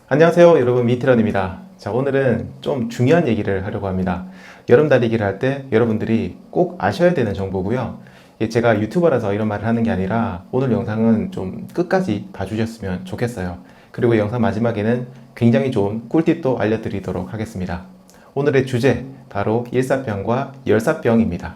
안녕하세요 여러분, 미트런입니다. 자, 오늘은 좀 중요한 얘기를 하려고 합니다. 여름 달리기를 할 때 여러분들이 꼭 아셔야 되는 정보고요. 이게 제가 유튜버라서 이런 말을 하는 게 아니라 오늘 영상은 좀 끝까지 봐주셨으면 좋겠어요. 그리고 영상 마지막에는 굉장히 좋은 꿀팁도 알려드리도록 하겠습니다. 오늘의 주제 바로 일사병과 열사병입니다.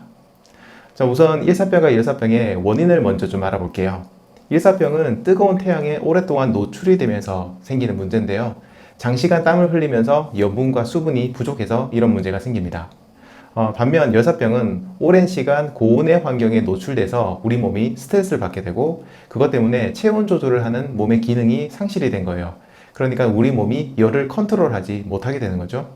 자, 우선 일사병과 열사병의 원인을 먼저 좀 알아볼게요. 일사병은 뜨거운 태양에 오랫동안 노출이 되면서 생기는 문제인데요. 장시간 땀을 흘리면서 염분과 수분이 부족해서 이런 문제가 생깁니다. 반면 열사병은 오랜 시간 고온의 환경에 노출돼서 우리 몸이 스트레스를 받게 되고, 그것 때문에 체온 조절을 하는 몸의 기능이 상실이 된 거예요. 그러니까 우리 몸이 열을 컨트롤하지 못하게 되는 거죠.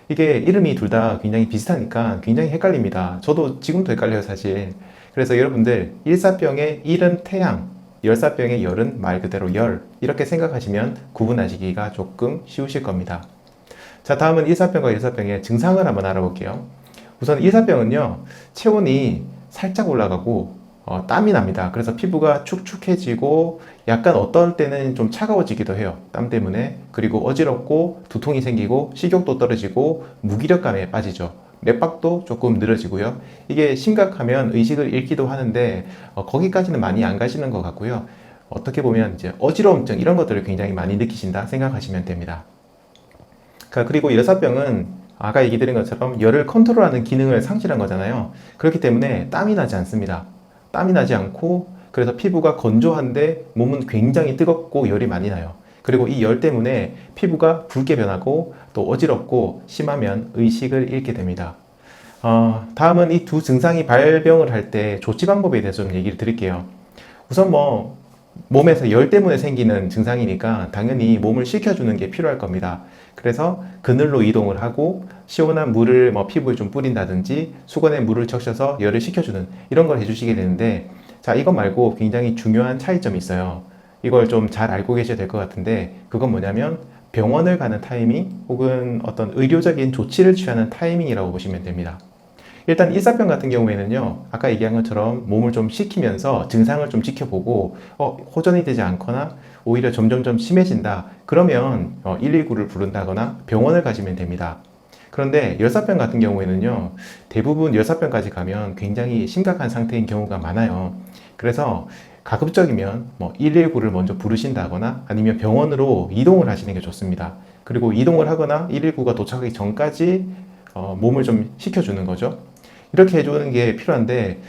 이게 이름이 둘 다 굉장히 비슷하니까 굉장히 헷갈립니다. 저도 지금도 헷갈려요, 사실. 그래서 여러분들, 일사병의 일은 태양, 열사병의 열은 말 그대로 열, 이렇게 생각하시면 구분하시기가 조금 쉬우실 겁니다. 자, 다음은 일사병과 열사병의 증상을 한번 알아볼게요. 우선 일사병은요, 체온이 살짝 올라가고 땀이 납니다. 그래서 피부가 축축해지고 약간 어떨 때는 좀 차가워지기도 해요, 땀 때문에. 그리고 어지럽고 두통이 생기고 식욕도 떨어지고 무기력감에 빠지죠. 맥박도 조금 늘어지고요. 이게 심각하면 의식을 잃기도 하는데 거기까지는 많이 안 가시는 것 같고요. 어떻게 보면 이제 어지러움증 이런 것들을 굉장히 많이 느끼신다 생각하시면 됩니다. 그리고 열사병은 아까 얘기 드린 것처럼 열을 컨트롤하는 기능을 상실한 거잖아요. 그렇기 때문에 땀이 나지 않습니다. 땀이 나지 않고, 그래서 피부가 건조한데 몸은 굉장히 뜨겁고 열이 많이 나요. 그리고 이 열 때문에 피부가 붉게 변하고 또 어지럽고 심하면 의식을 잃게 됩니다. 다음은 이 두 증상이 발병을 할 때 조치 방법에 대해서 좀 얘기를 드릴게요. 우선 몸에서 열 때문에 생기는 증상이니까 당연히 몸을 식혀주는 게 필요할 겁니다. 그래서 그늘로 이동을 하고 시원한 물을 피부에 좀 뿌린다든지 수건에 물을 적셔서 열을 식혀주는 이런 걸 해주시게 되는데, 자, 이것 말고 굉장히 중요한 차이점이 있어요. 이걸 좀 잘 알고 계셔야 될 것 같은데, 그건 뭐냐면 병원을 가는 타이밍 혹은 어떤 의료적인 조치를 취하는 타이밍이라고 보시면 됩니다. 일단 일사병 같은 경우에는요, 아까 얘기한 것처럼 몸을 좀 식히면서 증상을 좀 지켜보고 호전이 되지 않거나 오히려 점점점 심해진다, 그러면 119를 부른다거나 병원을 가시면 됩니다. 그런데 열사병 같은 경우에는요, 대부분 열사병까지 가면 굉장히 심각한 상태인 경우가 많아요. 그래서 가급적이면 119를 먼저 부르신다거나 아니면 병원으로 이동을 하시는 게 좋습니다. 그리고 이동을 하거나 119가 도착하기 전까지 몸을 좀 식혀주는 거죠. 이렇게 해주는 게 필요한데,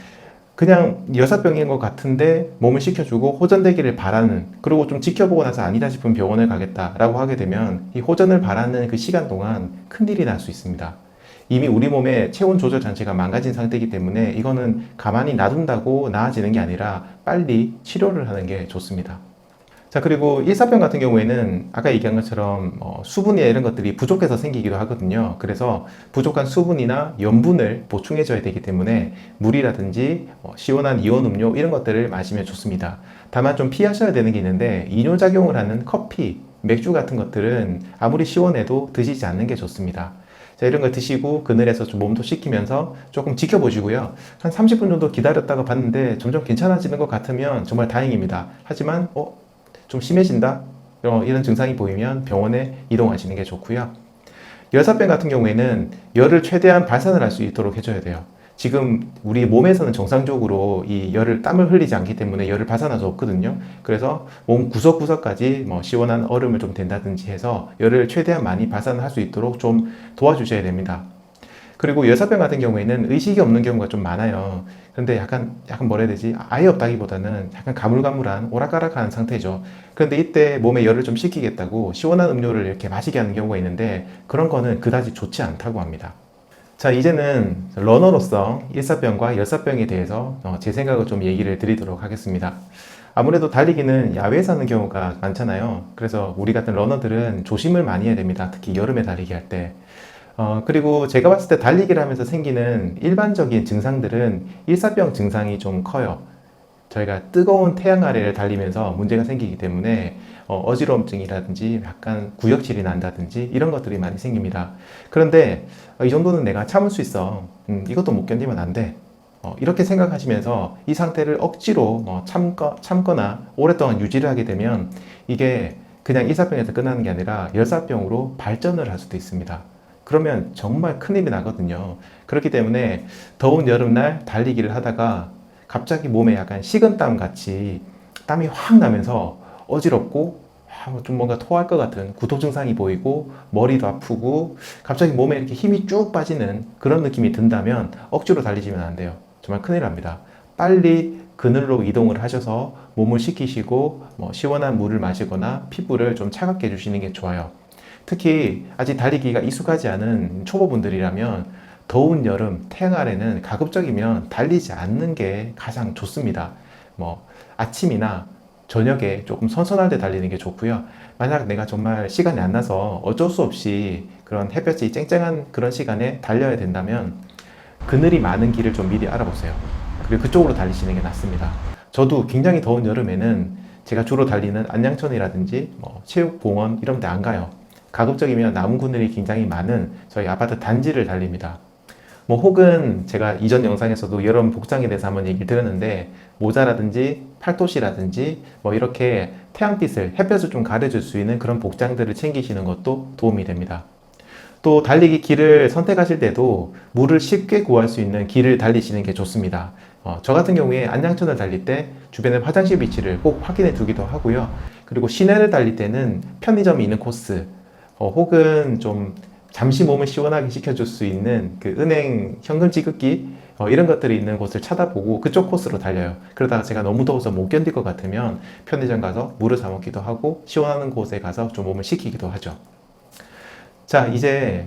그냥 열사병인 것 같은데 몸을 식혀주고 호전되기를 바라는, 그리고 좀 지켜보고 나서 아니다 싶으면 병원을 가겠다라고 하게 되면 이 호전을 바라는 그 시간 동안 큰일이 날 수 있습니다. 이미 우리 몸의 체온 조절 장치가 망가진 상태이기 때문에 이거는 가만히 놔둔다고 나아지는 게 아니라 빨리 치료를 하는 게 좋습니다. 자, 그리고 일사병 같은 경우에는 아까 얘기한 것처럼 수분이나 이런 것들이 부족해서 생기기도 하거든요. 그래서 부족한 수분이나 염분을 보충해줘야 되기 때문에 물이라든지 시원한 이온 음료 이런 것들을 마시면 좋습니다. 다만 좀 피하셔야 되는 게 있는데, 이뇨작용을 하는 커피, 맥주 같은 것들은 아무리 시원해도 드시지 않는 게 좋습니다. 자, 이런 걸 드시고 그늘에서 좀 몸도 식히면서 조금 지켜보시고요. 한 30분 정도 기다렸다가 봤는데 점점 괜찮아지는 것 같으면 정말 다행입니다. 하지만 좀 심해진다, 이런 증상이 보이면 병원에 이동하시는 게 좋고요. 열사병 같은 경우에는 열을 최대한 발산을 할 수 있도록 해줘야 돼요. 지금 우리 몸에서는 정상적으로 이 열을, 땀을 흘리지 않기 때문에 열을 발산할 수 없거든요. 그래서 몸 구석구석까지 시원한 얼음을 좀 댄다든지 해서 열을 최대한 많이 발산할 수 있도록 좀 도와주셔야 됩니다. 그리고 열사병 같은 경우에는 의식이 없는 경우가 좀 많아요. 그런데 약간 뭐라 해야 되지? 아예 없다기보다는 약간 가물가물한 오락가락한 상태죠. 그런데 이때 몸에 열을 좀 식히겠다고 시원한 음료를 이렇게 마시게 하는 경우가 있는데, 그런 거는 그다지 좋지 않다고 합니다. 자, 이제는 러너로서 일사병과 열사병에 대해서 제 생각을 좀 얘기를 드리도록 하겠습니다. 아무래도 달리기는 야외에서 하는 경우가 많잖아요. 그래서 우리 같은 러너들은 조심을 많이 해야 됩니다. 특히 여름에 달리기 할 때. 그리고 제가 봤을 때 달리기를 하면서 생기는 일반적인 증상들은 일사병 증상이 좀 커요. 저희가 뜨거운 태양 아래를 달리면서 문제가 생기기 때문에 어지러움증이라든지 약간 구역질이 난다든지 이런 것들이 많이 생깁니다. 그런데 이 정도는 내가 참을 수 있어. 이것도 못 견디면 안 돼. 이렇게 생각하시면서 이 상태를 억지로 참거나 오랫동안 유지를 하게 되면 이게 그냥 일사병에서 끝나는 게 아니라 열사병으로 발전을 할 수도 있습니다. 그러면 정말 큰일이 나거든요. 그렇기 때문에 더운 여름날 달리기를 하다가 갑자기 몸에 약간 식은땀 같이 땀이 확 나면서 어지럽고 좀 뭔가 토할 것 같은 구토 증상이 보이고 머리도 아프고 갑자기 몸에 이렇게 힘이 쭉 빠지는 그런 느낌이 든다면 억지로 달리시면 안 돼요. 정말 큰일 납니다. 빨리 그늘로 이동을 하셔서 몸을 식히시고 시원한 물을 마시거나 피부를 좀 차갑게 해주시는 게 좋아요. 특히 아직 달리기가 익숙하지 않은 초보분들이라면 더운 여름 태양 아래는 가급적이면 달리지 않는 게 가장 좋습니다. 아침이나 저녁에 조금 선선할 때 달리는 게 좋고요. 만약 내가 정말 시간이 안 나서 어쩔 수 없이 그런 햇볕이 쨍쨍한 그런 시간에 달려야 된다면 그늘이 많은 길을 좀 미리 알아보세요. 그리고 그쪽으로 달리시는 게 낫습니다. 저도 굉장히 더운 여름에는 제가 주로 달리는 안양천이라든지 체육공원 이런 데 안 가요. 가급적이면 나무 그늘이 굉장히 많은 저희 아파트 단지를 달립니다. 혹은 제가 이전 영상에서도 여름 복장에 대해서 한번 얘기를 드렸는데 모자라든지 팔토시라든지 이렇게 태양빛을 햇볕을 좀 가려줄 수 있는 그런 복장들을 챙기시는 것도 도움이 됩니다. 또 달리기 길을 선택하실 때도 물을 쉽게 구할 수 있는 길을 달리시는 게 좋습니다. 저 같은 경우에 안양천을 달릴 때 주변에 화장실 위치를 꼭 확인해 두기도 하고요. 그리고 시내를 달릴 때는 편의점이 있는 코스 혹은 좀 잠시 몸을 시원하게 식혀줄 수 있는 그 은행 현금 지급기 이런 것들이 있는 곳을 찾아보고 그쪽 코스로 달려요. 그러다가 제가 너무 더워서 못 견딜 것 같으면 편의점 가서 물을 사 먹기도 하고 시원한 곳에 가서 좀 몸을 식히기도 하죠. 자, 이제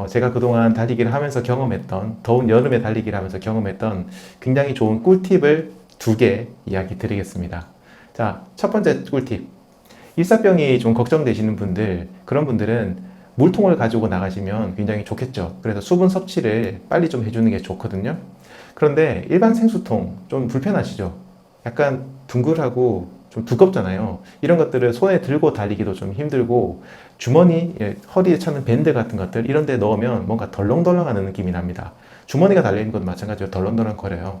제가 그동안 달리기를 하면서 경험했던 더운 여름에 달리기를 하면서 경험했던 굉장히 좋은 꿀팁을 2개 이야기 드리겠습니다. 자, 첫 번째 꿀팁. 일사병이 좀 걱정되시는 분들, 그런 분들은 물통을 가지고 나가시면 굉장히 좋겠죠. 그래서 수분 섭취를 빨리 좀 해주는 게 좋거든요. 그런데 일반 생수통 좀 불편하시죠? 약간 둥글하고 좀 두껍잖아요. 이런 것들을 손에 들고 달리기도 좀 힘들고 주머니, 허리에 차는 밴드 같은 것들 이런 데 넣으면 뭔가 덜렁덜렁하는 느낌이 납니다. 주머니가 달려있는 것도 마찬가지로 덜렁덜렁 거려요.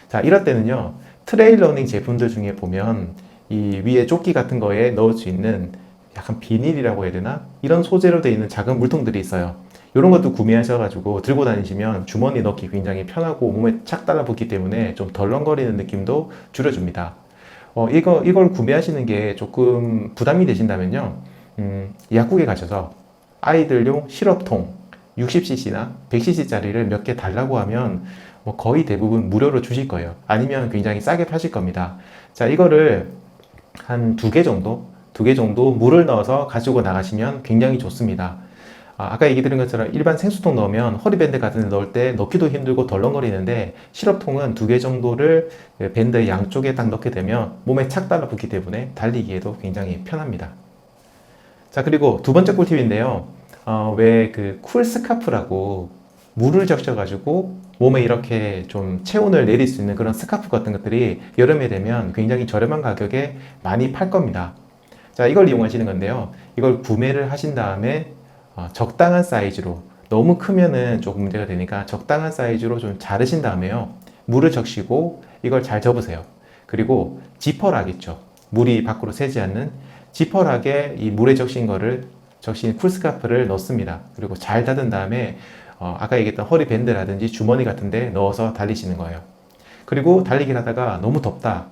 자, 이럴 때는요. 트레일 러닝 제품들 중에 보면 이 위에 조끼 같은 거에 넣을 수 있는 약간 비닐이라고 해야 되나? 이런 소재로 되어 있는 작은 물통들이 있어요. 이런 것도 구매하셔가지고 들고 다니시면 주머니 넣기 굉장히 편하고 몸에 착 달라붙기 때문에 좀 덜렁거리는 느낌도 줄여줍니다. 이걸 구매하시는 게 조금 부담이 되신다면요. 약국에 가셔서 아이들용 시럽통 60cc나 100cc짜리를 몇 개 달라고 하면 거의 대부분 무료로 주실 거예요. 아니면 굉장히 싸게 파실 겁니다. 자, 이거를 한 2개 정도 물을 넣어서 가지고 나가시면 굉장히 좋습니다. 아까 얘기 드린 것처럼 일반 생수통 넣으면 허리밴드 같은 데 넣을 때 넣기도 힘들고 덜렁거리는데 시럽통은 2개 정도를 밴드 양쪽에 딱 넣게 되면 몸에 착 달라붙기 때문에 달리기에도 굉장히 편합니다. 자, 그리고 2번째 꿀팁인데요. 왜 그 쿨 스카프라고 물을 적셔가지고 몸에 이렇게 좀 체온을 내릴 수 있는 그런 스카프 같은 것들이 여름에 되면 굉장히 저렴한 가격에 많이 팔 겁니다. 자, 이걸 이용하시는 건데요. 이걸 구매를 하신 다음에 적당한 사이즈로, 너무 크면은 조금 문제가 되니까 적당한 사이즈로 좀 자르신 다음에요. 물을 적시고 이걸 잘 접으세요. 그리고 지퍼락 있죠. 물이 밖으로 새지 않는 지퍼락에 이 물에 적신 쿨스카프를 넣습니다. 그리고 잘 닫은 다음에 아까 얘기했던 허리 밴드라든지 주머니 같은 데 넣어서 달리시는 거예요. 그리고 달리기를 하다가 너무 덥다.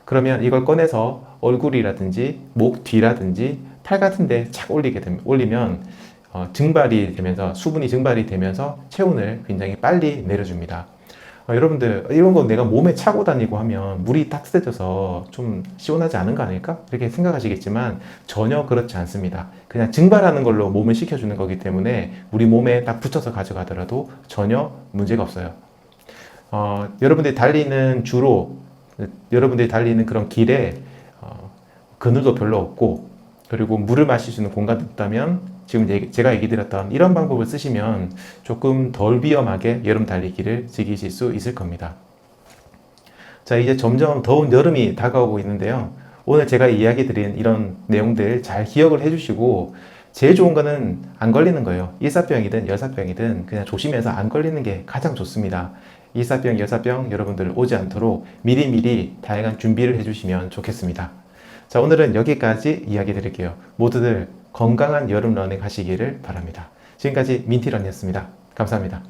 그러면 이걸 꺼내서 얼굴이라든지 목 뒤라든지 팔 같은 데 착 올리면 증발이 되면서 수분이 증발이 되면서 체온을 굉장히 빨리 내려줍니다. 여러분들 이런 거 내가 몸에 차고 다니고 하면 물이 따뜻해져서 좀 시원하지 않은 거 아닐까? 이렇게 생각하시겠지만 전혀 그렇지 않습니다. 그냥 증발하는 걸로 몸을 식혀주는 거기 때문에 우리 몸에 딱 붙여서 가져가더라도 전혀 문제가 없어요. 여러분들이 달리는 그런 길에 그늘도 별로 없고 그리고 물을 마실 수 있는 공간도 없다면 지금 제가 얘기 드렸던 이런 방법을 쓰시면 조금 덜 위험하게 여름 달리기를 즐기실 수 있을 겁니다. 자, 이제 점점 더운 여름이 다가오고 있는데요. 오늘 제가 이야기 드린 이런 내용들 잘 기억을 해주시고 제일 좋은 거는 안 걸리는 거예요. 일사병이든 열사병이든 그냥 조심해서 안 걸리는 게 가장 좋습니다. 일사병, 열사병 여러분들 오지 않도록 미리미리 다양한 준비를 해주시면 좋겠습니다. 자, 오늘은 여기까지 이야기 드릴게요. 모두들 건강한 여름 러닝 하시기를 바랍니다. 지금까지 민티런이었습니다. 감사합니다.